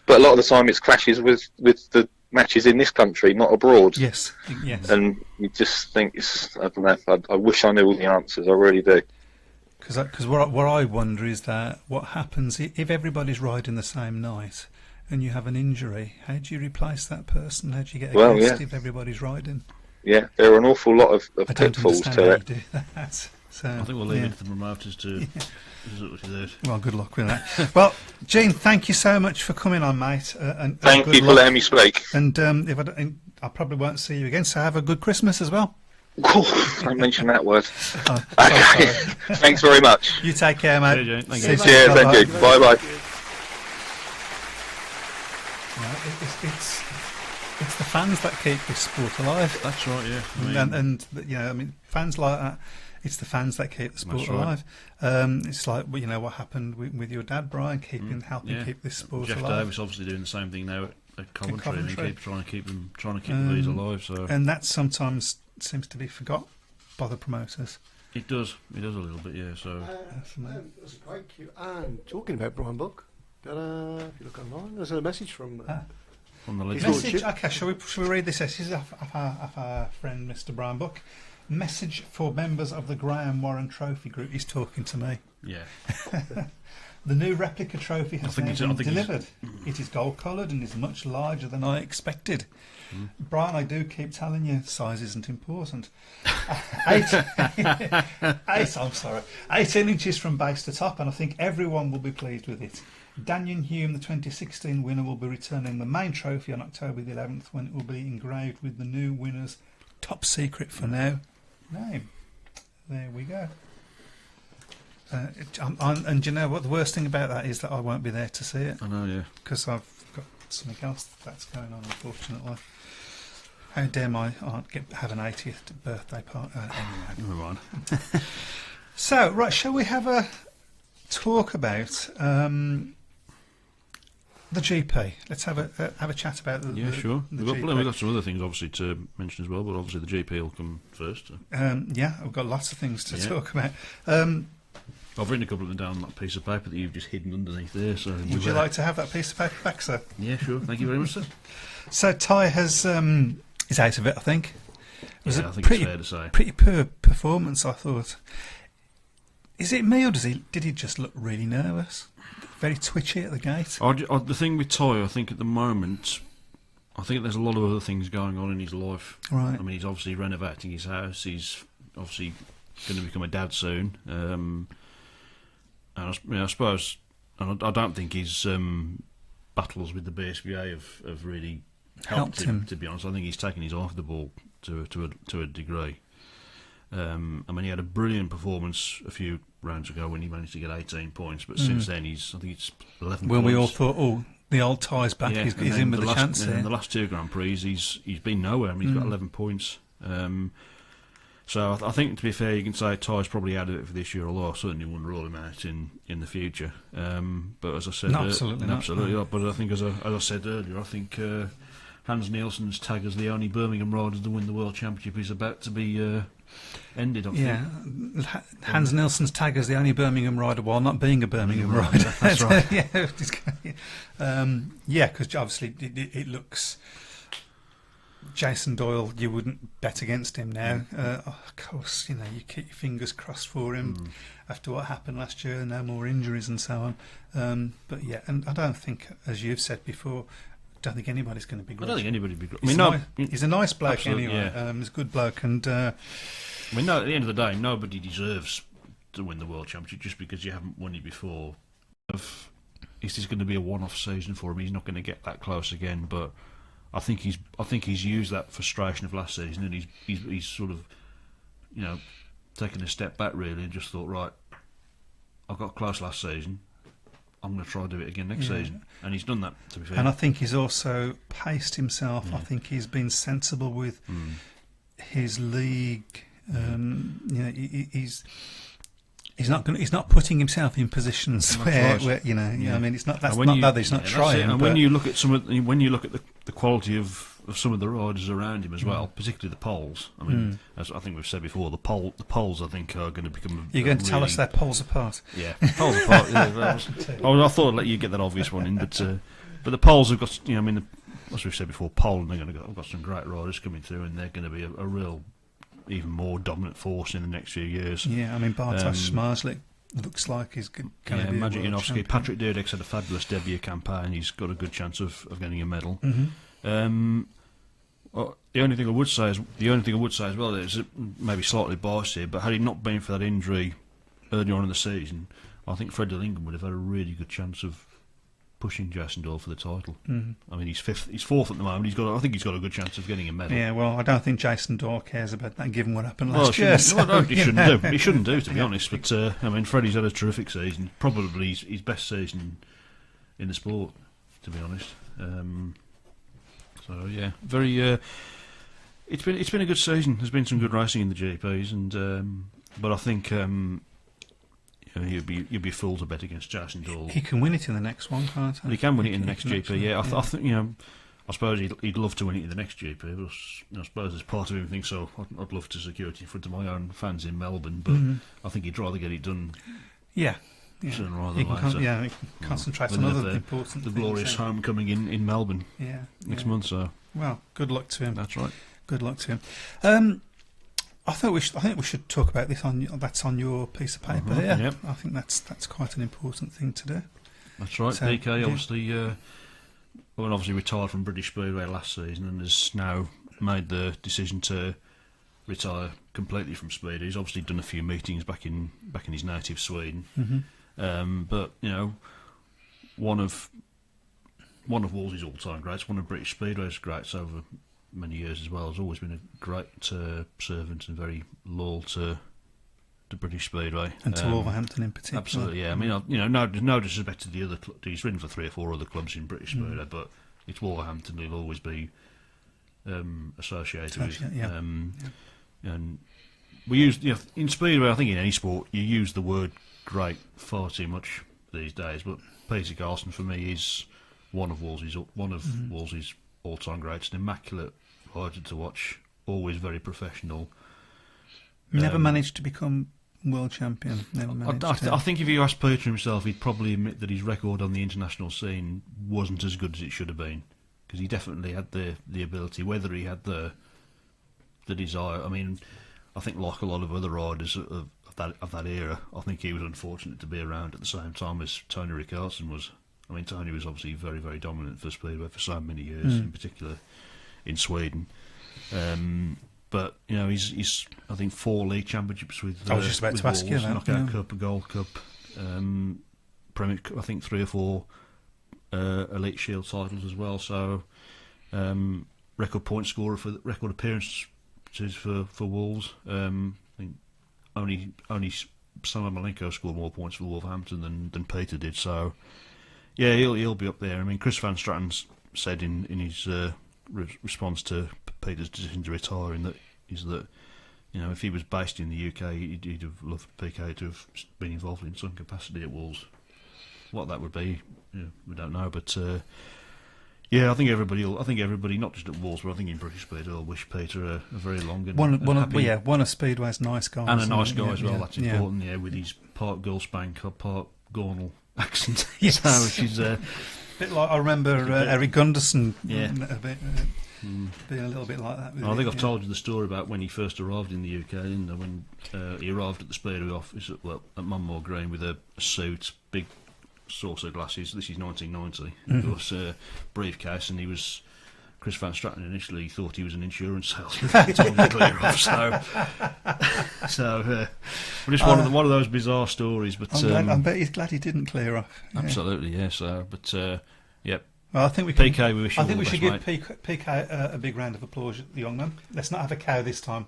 But a lot of the time it's clashes with the matches in this country, not abroad. Yes. And you just think I don't know. I wish I knew all the answers. I really do. Because what I wonder is that what happens if everybody's riding the same night and you have an injury? How do you replace that person? How do you get a guest if everybody's riding? Yeah, there are an awful lot of I don't pitfalls understand to how it. you do that. So, I think we'll leave it to the promoters to. Well, good luck with that. Well, Gene, thank you so much for coming on, mate. And Thank you for letting me speak. And if I probably won't see you again, so have a good Christmas as well. Don't mention that word. Oh, Okay. Thanks very much. You take care, mate. Cheers, Jane. Thank See you. soon. Cheers, thank you. Bye bye. It's the fans that keep this sport alive. That's right, yeah. And you know, I mean, fans like that. It's the fans that keep the sport That's right. alive. It's like, you know, what happened with your dad, Brian, helping keep this sport Jeff alive. Davis obviously doing the same thing now at Coventry. And he keeps trying to keep the bees alive. So and that sometimes seems to be forgot by the promoters. it does a little bit, yeah. So That's a great cue. And talking about Brian Buck, if you look online, there's a message from from the His legend. lordship. Okay, shall we read this? This is of our friend Mr. Brian Buck. Message for members of the Graham Warren Trophy Group. He's talking to me. Yeah. The new replica trophy has now been delivered. It is gold-coloured and is much larger than I expected. Brian, I do keep telling you, size isn't important. 18 inches from base to top, and I think everyone will be pleased with it. Daniel Hume, the 2016 winner, will be returning the main trophy on October the 11th, when it will be engraved with the new winner's top secret for now name. There we go. And you know what the worst thing about that is that I won't be there to see it. I know, yeah. Because I've got something else that's going on, unfortunately. How dare I have an 80th birthday party? Anyway. Never mind. So, right, shall we have a talk about the GP? Let's have a chat about the Sure. The We've GP. got some other things obviously to mention as well, but obviously the GP will come first. Yeah, I've got lots of things to talk about. I've written a couple of them down on that piece of paper that you've just hidden underneath there. So Would you like to have that piece of paper back, sir? Yeah, sure. Thank you very much, sir. So Ty is out of it, I think. It was I a think it's fair to say. pretty poor performance, I thought. Is it me, or did he just look really nervous? Very twitchy at the gate? The thing with Ty, I think at the moment, I think there's a lot of other things going on in his life. Right. I mean, he's obviously renovating his house. He's obviously going to become a dad soon. And I suppose, and I don't think his battles with the BSBA have really helped him. To be honest, I think he's taken his eye off the ball to a degree. I mean, he had a brilliant performance a few rounds ago when he managed to get 18 points, but since then I think it's 11 Well, points. we all thought, the old Ty's back, he's in with a chance here. In the last two Grand Prix, he's been nowhere. I mean, he's got 11 points. So I think, to be fair, you can say Ty's probably out of it for this year, although I certainly wouldn't rule him out in the future. But as I said, absolutely not. But I think, as I said earlier, I think Hans Nielsen's tag as the only Birmingham rider to win the World Championship is about to be ended. I think. Hans Nielsen's tag as the only Birmingham rider, while not being a Birmingham rider. That's right. Because obviously it looks. Jason Doyle, you wouldn't bet against him now. Of course, you keep your fingers crossed for him after what happened last year, no more injuries and so on. But yeah, and I don't think, as you've said before, don't think anybody's going to be. I don't think anybody would be. He's a nice bloke absolutely, anyway. Yeah. He's a good bloke, and at the end of the day, nobody deserves to win the World Championship just because you haven't won it before. Is this going to be a one-off season for him? He's not going to get that close again, but I think he's used that frustration of last season, and he's sort of, taken a step back really, and just thought, right, I got close last season, I'm going to try to do it again next season, and he's done that, to be fair. And I think he's also paced himself. I think he's been sensible with his league. He's not putting himself in positions where I mean, it's not that he's not trying. And when you look at the quality of some of the riders around him as well, particularly the Poles. I mean, as I think we've said before, the Poles I think are going to become. You're going to tell us they're poles apart. Yeah, poles apart. I thought I'd let you get that obvious one in, but the Poles have got. As we've said before, Poland are going to got some great riders coming through, and they're going to be a real. Even more dominant force in the next few years. Yeah, I mean, Bartosz Zmarzlik looks like he's going to be Magic a world Janowski. champion. Patrick Durdek's had a fabulous debut campaign. He's got a good chance of getting a medal. Well, the only thing I would say as well is maybe slightly biased here, but had he not been for that injury early on in the season, I think Freddie Lingam would have had a really good chance of pushing Jason Doyle for the title. I mean, he's fourth at the moment. I think he's got a good chance of getting a medal. Yeah, well, I don't think Jason Doyle cares about that, given what happened last year. He shouldn't do. He shouldn't do, to be honest. But I mean, Freddie's had a terrific season, probably his best season in the sport, to be honest. So yeah, very. It's been a good season. There's been some good racing in the GPs, and but I think. You'd be a fool to bet against Jason Doyle. He can win it in the next one, can't he? He can win it in the next GP. Yeah, I think I suppose he'd love to win it in the next GP. But I suppose there's part of him thinks so. I'd love to secure it in front of my own fans in Melbourne, but I think he'd rather get it done. Yeah. Sooner rather than later. He can concentrate on other important things. The glorious homecoming in Melbourne. Next month. So well, good luck to him. That's right. Good luck to him. I think we should talk about this that's on your piece of paper here. Yep. I think that's quite an important thing to do. That's right. So, DK obviously retired from British Speedway last season and has now made the decision to retire completely from Speed. He's obviously done a few meetings back in his native Sweden, but one of Wolsey's all-time greats, one of British Speedway's greats over many years as well, has always been a great servant and very loyal to British Speedway and to Wolverhampton in particular. Absolutely, yeah. I mean, no disrespect to the other. He's ridden for 3 or 4 other clubs in British Speedway, but it's Wolverhampton he'll always be associated with. And we use in Speedway. I think in any sport you use the word great far too much these days. But Peter Carlson for me is one of Wolsey's all-time greats, an immaculate rider to watch, always very professional. Never managed to become world champion. I think if you ask Peter himself, he'd probably admit that his record on the international scene wasn't as good as it should have been, because he definitely had the ability. Whether he had the desire, I mean, I think like a lot of other riders of that era, I think he was unfortunate to be around at the same time as Tony Rickardsson was. I mean, Tony was obviously very, very dominant for Speedway for so many years, in particular in Sweden. But he's I think 4 league championships with. I was just about to ask you that. Knockout Cup, a Gold Cup, Premier, I think 3 or 4 Elite Shield titles as well. So record point scorer for record appearances for Wolves. I think only Samuel Malenko scored more points for Wolverhampton than Peter did. So. Yeah, he'll be up there. I mean, Chris Van Straten said in his response to Peter's decision to retire, that if he was based in the UK, he'd have loved PK to have been involved in some capacity at Wolves. What that would be, we don't know. But I think everybody, not just at Wolves, but I think in British Speedway, will wish Peter a very long and happy, one of Speedway's nice guys, and a nice guy as well. That's important. Yeah, with his part Gulspank, part Gornal accent. Yes. So she's a bit like I remember Eric Gunderson. Yeah. A bit, being a little bit like that. With I think it, I've told you the story about when he first arrived in the UK, didn't I? When he arrived at the Speedway office at Munmore Green with a suit, big saucer glasses. This is 1990. Of course, briefcase, and he was. Chris Van Straten initially thought he was an insurance salesman. He told him to clear off. Just one of those bizarre stories. But I bet he's glad he didn't clear off. Yeah. Absolutely, yeah. So, but yep. Well, I think we PK, we wish you I think all we the should best, give PK a big round of applause, the young man. Let's not have a cow this time.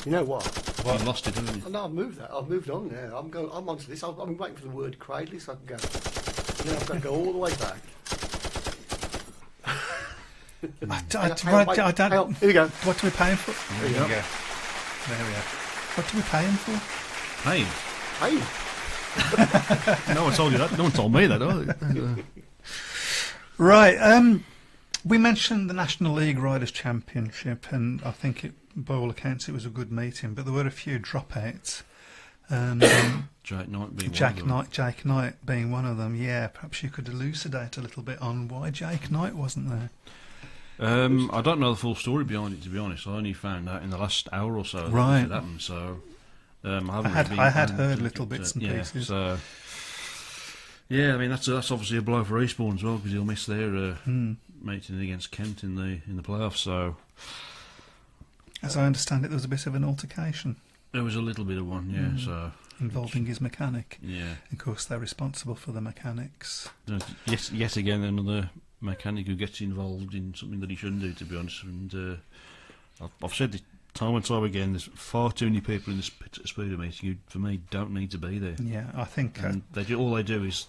You know what? Well, you lost it, haven't you? No, I've moved that. I've moved on now. I'm onto this. I've been waiting for the word Cradley so I can go. Now I've got to go all the way back. I don't. Here we go. What do we pay him for? There you go. There we are. What do we pay him for? Hey. No one told you that. No one told me that. Right. We mentioned the National League Riders' Championship, and I think, by all accounts, it was a good meeting. But there were a few dropouts. Jake Knight being Jake Knight being one of them. Yeah, perhaps you could elucidate a little bit on why Jake Knight wasn't there. I don't know the full story behind it, to be honest. I only found out in the last hour or so right. that it happened. So I had heard little bits and pieces. So yeah, I mean that's obviously a blow for Eastbourne as well, because he'll miss their meeting against Kent in the playoffs. So as I understand it, there was a bit of an altercation. There was a little bit of one, yeah. So involving his mechanic. Yeah. Of course, they're responsible for the mechanics. Yet again, another mechanic who gets involved in something that he shouldn't do, to be honest. And I've said this time and time again, there's far too many people in this Speedway meeting who, for me, don't need to be there. Yeah, I think... And all they do is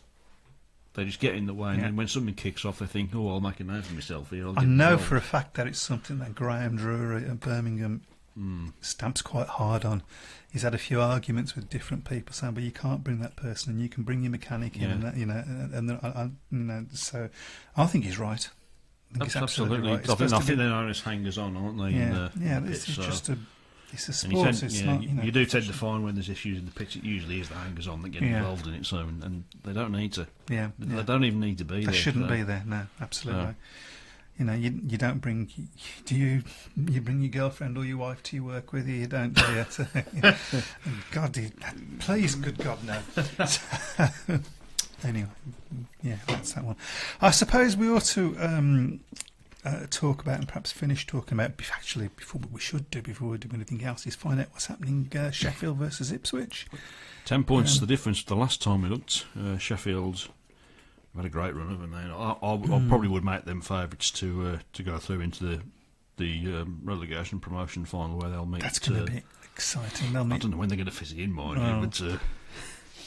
they just get in the way, and then when something kicks off, they think, oh, I'll make a name for myself here. I know for a fact that it's something that Graham Drury at Birmingham stamps quite hard on. He's had a few arguments with different people saying, but you can't bring that person, and you can bring your mechanic in, and that, so I think he's right. I think he's absolutely right. I think they're known as hangers-on, aren't they? It's just it's a sport. You do tend to find when there's issues in the pitch, it usually is the hangers-on that get involved in it. So, and they don't need to. Yeah, they don't even need to be there. They shouldn't be there. No, absolutely. You don't bring. Do you bring your girlfriend or your wife to your work with you? You don't, do you? God, please, good God, no. Anyway, yeah, that's that one. I suppose we ought to talk about, and perhaps finish talking about, before we do anything else, is find out what's happening Sheffield versus Ipswich. 10 points the difference the last time we looked. Sheffield's had a great run, haven't they? I probably would make them favourites to go through into the relegation promotion final, where they'll meet. That's going to be exciting. I don't know when they're going to fit it in, mind you,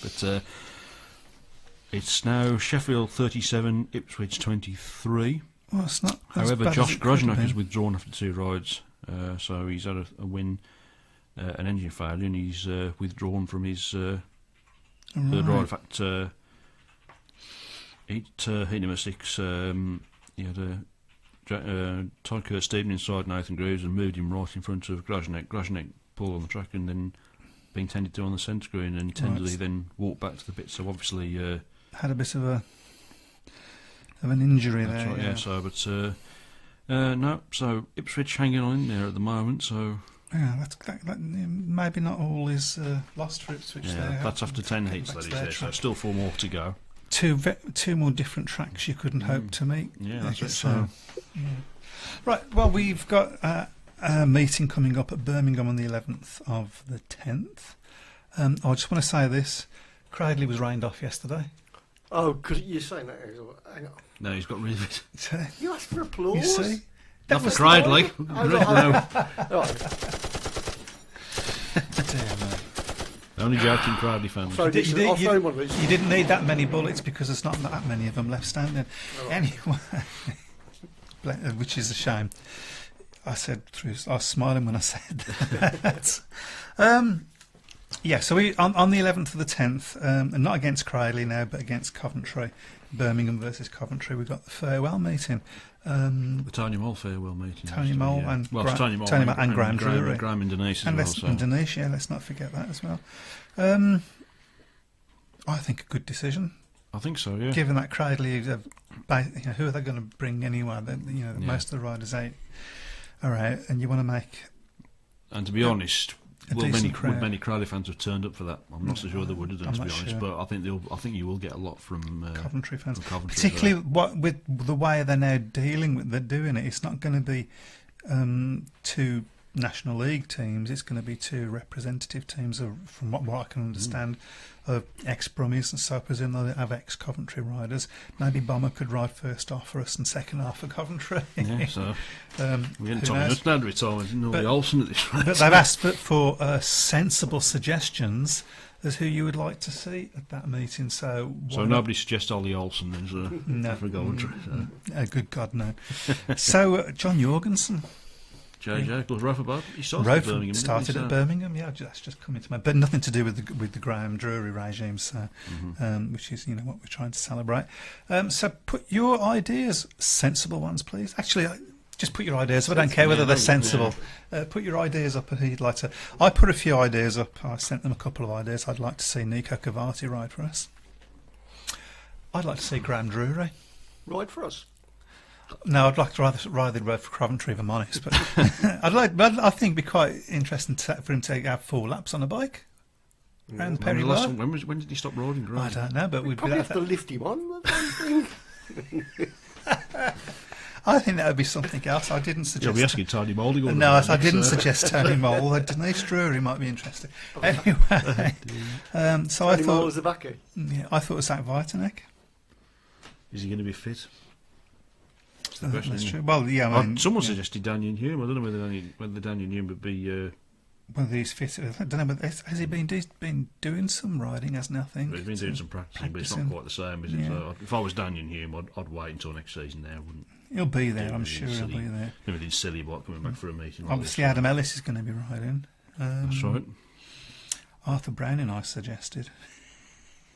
but it's now Sheffield 37, Ipswich 23. Well, it's not. However, Josh Grosjean has withdrawn after 2 rides, so he's had a win, an engine failure, and he's withdrawn from his third ride. In fact, hit him at 6. He had a Todd Kurt Stephen inside Nathan Greaves and moved him right in front of Grosjean. Grosjean pulled on the track and then being tended to on the centre screen, and tenderly then walked back to the pit. So obviously had a bit of an injury there. Right, yeah. So, but no. So Ipswich hanging on in there at the moment. So yeah, that maybe not all is lost for Ipswich. Yeah, that's after 10 heats. That is there. So still 4 more to go. Two more different tracks you couldn't hope to meet. Yeah, that's it. So yeah. Right. Well, we've got a meeting coming up at Birmingham on the 11th of the 10th. I just want to say this: Cradley was rained off yesterday. Oh, because you're saying that. Hang on. No, he's got rid of it. You asked for applause. You see? That was Cradley. Only joking, Cradley fans. You didn't need that many bullets because there's not that many of them left standing. Oh. Anyway, which is a shame. I was smiling when I said that. Yeah, so we on the 11th of the 10th, and not against Cradley now, but against Coventry, Birmingham versus Coventry. We've got the farewell meeting. The Tony Moll farewell meeting. Tony Moll and Tony Moll and Graham Drury. Graham and Denise as well. And Denise, yeah, let's not forget that as well. I think a good decision. I think so, yeah. Given that Cradley, who are they going to bring anyway? Most of the riders are out, and you want to make. And to be honest, would many Cradley fans have turned up for that? I'm not so sure they would have done, to be honest. Sure. But I think you will get a lot from Coventry fans, Coventry, particularly with the way they're now they're doing it. It's not going to be two National League teams. It's going to be two representative teams from what I can understand, of ex-Brummies, and so I presume they'll have ex-Coventry riders. Maybe Bomber could ride first half for us and second half for Coventry. Yeah, so we hadn't Tommy Nuttland retired, nor the Olsen at this rate. But they've asked for sensible suggestions as who you would like to see at that meeting. So nobody suggests Ollie Olsen no, for Coventry. Good God, no. So John Jorgensen. JJ plus Rotherham. He started at Birmingham. Yeah, that's just coming to mind. But nothing to do with the Graham Drury regime, so, which is what we're trying to celebrate. So put your ideas, sensible ones, please. Actually, just put your ideas up. I don't care whether they're sensible. Put your ideas up who you'd like to. I put a few ideas up. I sent them a couple of ideas. I'd like to see Nico Cavati ride for us. I'd like to see Graham Drury ride for us. No, I'd like to rather ride for Coventry, if I'm honest. But I think it'd be quite interesting for him to have 4 laps on a bike around Perry Road. When did he stop riding? Graham? I don't know, but we'd probably have to lift him on. I think that would be something else. I didn't suggest. You'll be asking Tony Moulding. No, I didn't suggest Tony Mould. Denise Drury might be interested. Anyway, so Tony I thought. Mould was the backer. Yeah, I thought it was Zach Vitanek. Is he going to be fit? That's true. Well, yeah. I mean, someone suggested Daniel Hume. I don't know whether Daniel Hume would be. Whether he's fit. I don't know. But has he been doing some riding? Hasn't he? I think he's been doing some practicing, but it's not quite the same, is it? So if I was Daniel Hume, I'd wait until next season. There, wouldn't. He'll be there. I'm sure he'll be there. Everything silly about coming back for a meeting. Obviously, Adam Ellis is going to be riding. That's right. Arthur Brown and I suggested.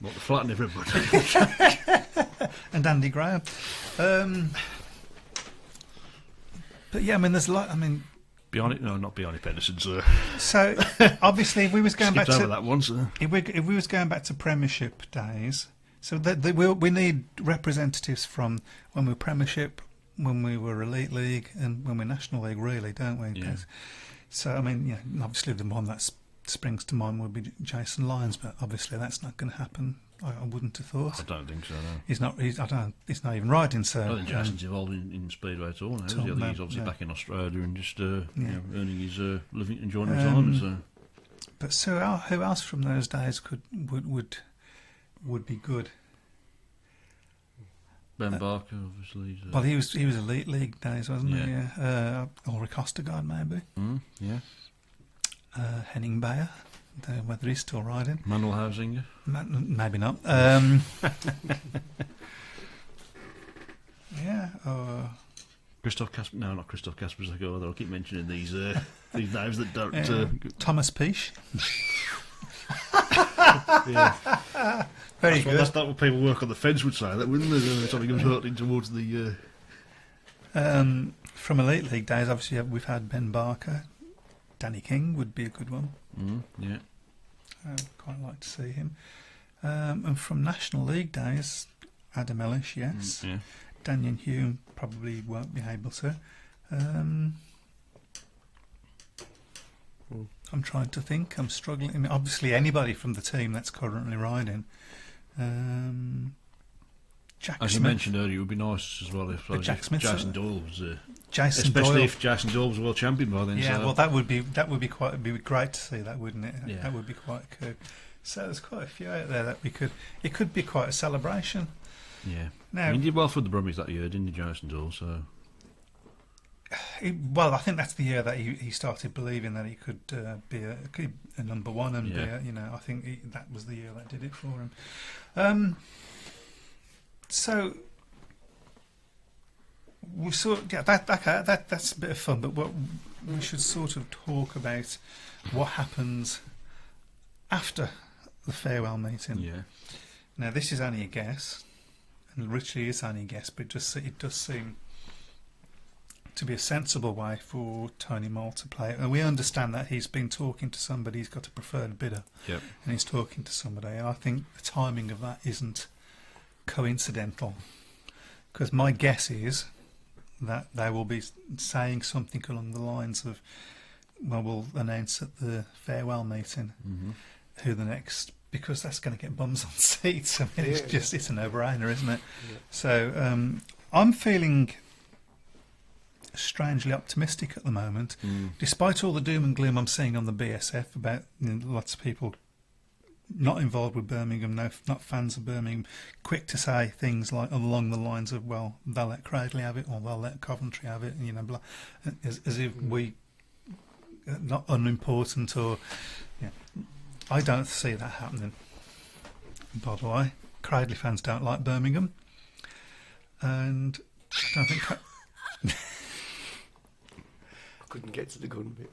What, to flatten everybody? And Andy Graham. But yeah, I mean, there's a lot. I mean, not Bjarne Pedersen, sir. So obviously, if we was going back to that one, sir. If we was going back to Premiership days, so we need representatives from when we were Premiership, when we were Elite League, and when we're National League, really, don't we? Yeah. So I mean, obviously the one that springs to mind would be Jason Lyons, but obviously that's not going to happen. I wouldn't have thought. I don't think so. No. He's not. He's not even riding. So I don't think Jason's involved in Speedway at all now. I think he's obviously back in Australia and just earning his living, enjoying retirement. So. But who else from those days would be good? Ben Barker, obviously. Well, he was Elite League days, wasn't he? Yeah. Ulrich Ostergaard, maybe. Yeah. Henning Bayer. Don't know whether he's still riding. Manuel Hausinger? Maybe not. Yeah. Christoph Kasper? No, not Christoph Kasper. I'll keep mentioning these names that don't. Thomas Peach. Yeah. Very good. That's what people work on the fence would say, that wouldn't they? Something was hurting towards the. From Elite League days, obviously, we've had Ben Barker. Danny King would be a good one. Yeah. I'd quite like to see him. And from National League days, Adam Ellis, yes. Yeah. Daniel Hume probably won't be able to. I'm trying to think. I'm struggling. I mean, obviously, anybody from the team that's currently riding. Jack As Smith. you mentioned earlier, it would be nice as well if Jason Doyle was, especially if Jason Doyle was world champion by then. Yeah, so. well, that would be great to see that, wouldn't it? Yeah. That would be quite good. So there's quite a few out there that it could be quite a celebration. Yeah. Now, he did well for the Brummies that year, didn't he, Jason Doyle? So. Well, I think that's the year that he started believing that he could be a number one and be I think that was the year that did it for him. So we that's a bit of fun, but what we should sort of talk about what happens after the farewell meeting. Yeah. Now this is only a guess, and literally is only a guess, but it does seem to be a sensible way for Tony Moll to play it. And we understand that he's been talking to somebody, he's got a preferred bidder, Yep. and he's talking to somebody, and I think the timing of that isn't coincidental, because my guess is that they will be saying something along the lines of, well, we'll announce at the farewell meeting who the next, because that's going to get bums on seats. I mean, it's a no-brainer, isn't it? Yeah. So I'm feeling strangely optimistic at the moment, despite all the doom and gloom I'm seeing on the BSF about lots of people not involved with Birmingham, not fans of Birmingham, quick to say things like along the lines of, well, they'll let Cradley have it or they'll let Coventry have it, blah, as if we not unimportant or. Yeah. I don't see that happening. By the way, Cradley fans don't like Birmingham, and I don't think. I couldn't get to the gun bit.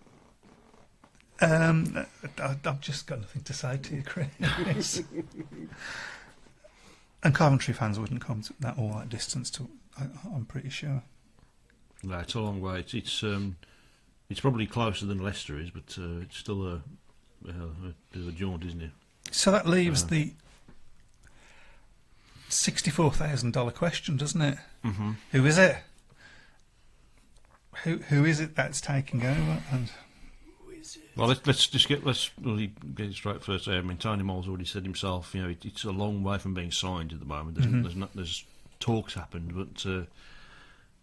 I've just got nothing to say to you, Chris. And Coventry fans wouldn't come to that all that distance. I'm pretty sure. No, it's a long way. It's probably closer than Leicester is, but it's still a bit of a jaunt, isn't it? So that leaves the $64,000 question, doesn't it? Mm-hmm. Who is it? Who is it that's taking over? And well, let's really get it straight first. I mean, Tony Mole's already said himself. It's a long way from being signed at the moment. There's talks happened, but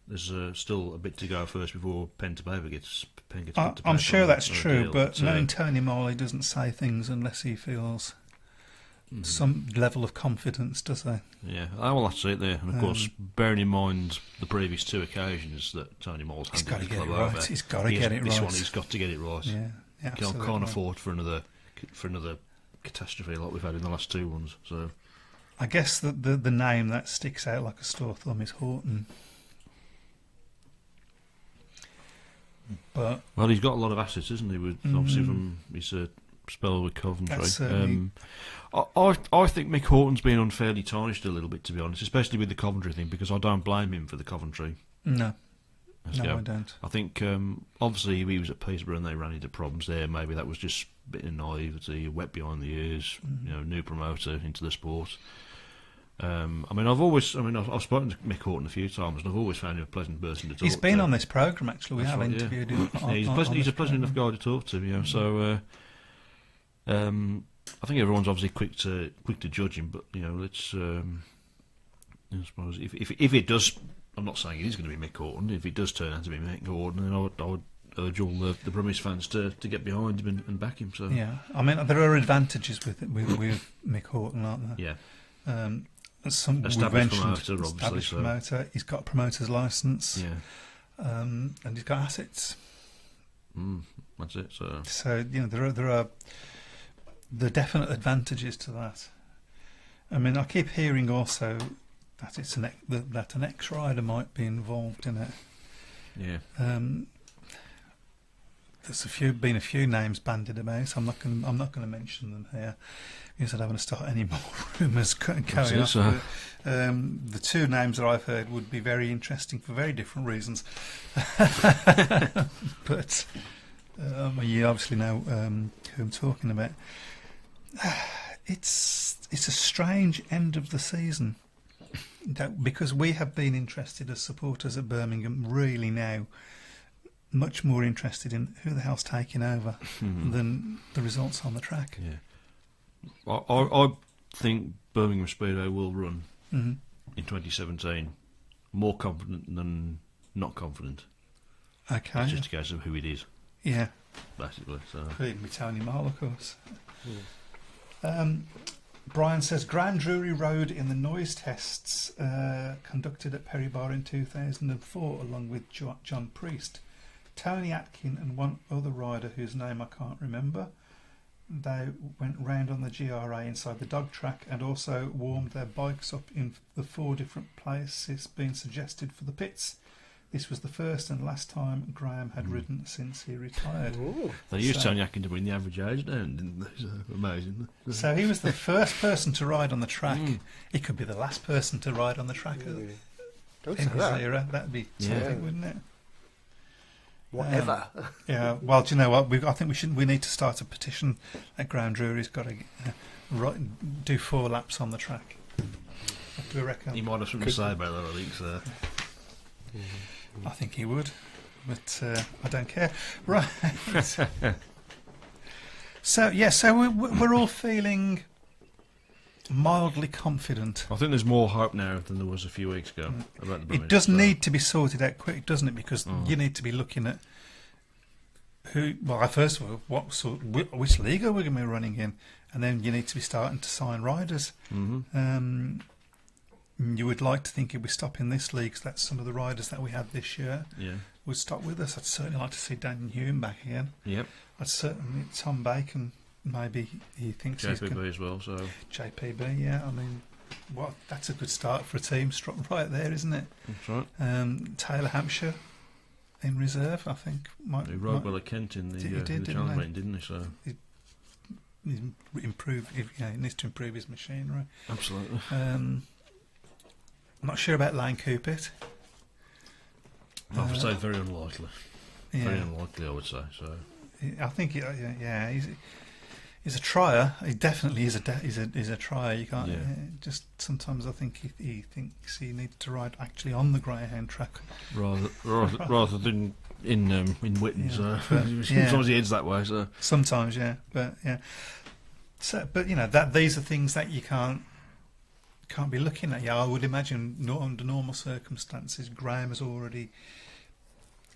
there's still a bit to go first before pen to paper gets put to paper. I'm sure that's on a true, deal, but knowing Tony Mole, he doesn't say things unless he feels some level of confidence, does he? Yeah, well, that's it there. And of course, bearing in mind the previous two occasions that Tony Mole's He's got to handed get the it club right. over, He's got to get it right. This one, he's got to get it right. Yeah, absolutely. Can't afford for another catastrophe like we've had in the last two ones. So, I guess the name that sticks out like a sore thumb is Horton. But well, he's got a lot of assets, isn't he? Obviously from his spell with Coventry. I think Mick Horton's been unfairly tarnished a little bit, to be honest, especially with the Coventry thing, because I don't blame him for the Coventry. No, I don't. I think obviously he was at Peterborough and they ran into problems there. Maybe that was just a bit of naivety, wet behind the ears. New promoter into the sport. I've spoken to Mick Horton a few times, and I've always found him a pleasant person to talk to. He's been on this programme, actually. We That's have right, interviewed him. He's a pleasant enough guy to talk to, So, I think everyone's obviously quick to judge him, but let's. I suppose if it does, I'm not saying it is going to be Mick Horton. If it does turn out to be Mick Horton, then I would urge all the Brummies fans to get behind him and back him. So yeah, I mean there are advantages with Mick Horton, aren't there? Yeah. Established promoter, obviously. Promoter. He's got a promoter's licence. Yeah. And he's got assets. That's it. So there are the definite advantages to that. I mean, I keep hearing also that that an ex-rider might be involved in it. Yeah. There's been a few names bandied about. I'm not going to mention them here because I don't want to start any more rumours going on. The two names that I've heard would be very interesting for very different reasons. But you obviously know who I'm talking about. It's a strange end of the season because we have been interested as supporters at Birmingham really now. Much more interested in who the hell's taking over than the results on the track. Yeah, I think Birmingham Speedway will run in 2017 more confident than not confident. Okay, it's just a case of who it is. Yeah, basically. So including with Tony Marl, of course. Brian says Graham Drury rode in the noise tests conducted at Perry Bar in 2004, along with John Priest. Tony Atkin and one other rider whose name I can't remember. They went round on the GRA inside the dog track and also warmed their bikes up in the 4 different places being suggested for the pits. This was the first and last time Graham had ridden since he retired. They used Tony Atkin to bring the average age down, didn't they? So amazing. So he was the first person to ride on the track. He could be the last person to ride on the track in his era. That'd be terrific, wouldn't it? Whatever. Yeah. Well, do you know what? I think we need to start a petition that Graham Drury's got to do 4 laps on the track. What do we reckon? He might have something to say about that, I think, so. I think he would, but I don't care. Right. So we're all feeling mildly confident. I think there's more hope now than there was a few weeks ago about the Bromwich. It does need to be sorted out quick, doesn't it? Because you need to be looking at who. Well, first of all, which league are we going to be running in, and then you need to be starting to sign riders. Mm-hmm. You would like to think if we stop in this league, 'cause that's some of the riders that we had this year would stop with us. I'd certainly like to see Dan Hume back again. Yep. I'd certainly Tom Bacon. Maybe he thinks JPB as well. So JPB, yeah. I mean, that's a good start for a team. Right there, isn't it? that's right. Taylor Hampshire in reserve, I think. He rode well at Kent in the challenge meeting, didn't he? So he's improved. He needs to improve his machinery. absolutely. I'm not sure about Lane Coopit. I would say very unlikely. Yeah. Very unlikely, I would say. So I think, he's a trier. He definitely is a trier. You can't just sometimes I think he thinks he needs to ride actually on the greyhound track rather than in Witten. Sometimes he heads that way. So sometimes, but yeah. So, but that these are things that you can't be looking at. Yeah, I would imagine under normal circumstances, Graham has already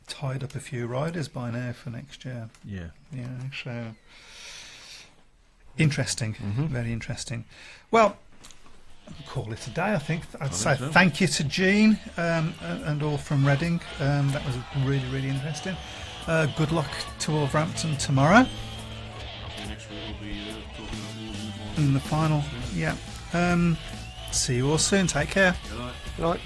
tied up a few riders by now for next year. Yeah. So interesting, very interesting. Well, I'll call it a day. I think I'd say so. Thank you to Jean and all from Reading. That was really, really interesting. Good luck to Wolverhampton tomorrow. Next week will be talking about In the final, yeah. See you all soon. Take care. Good night. Right.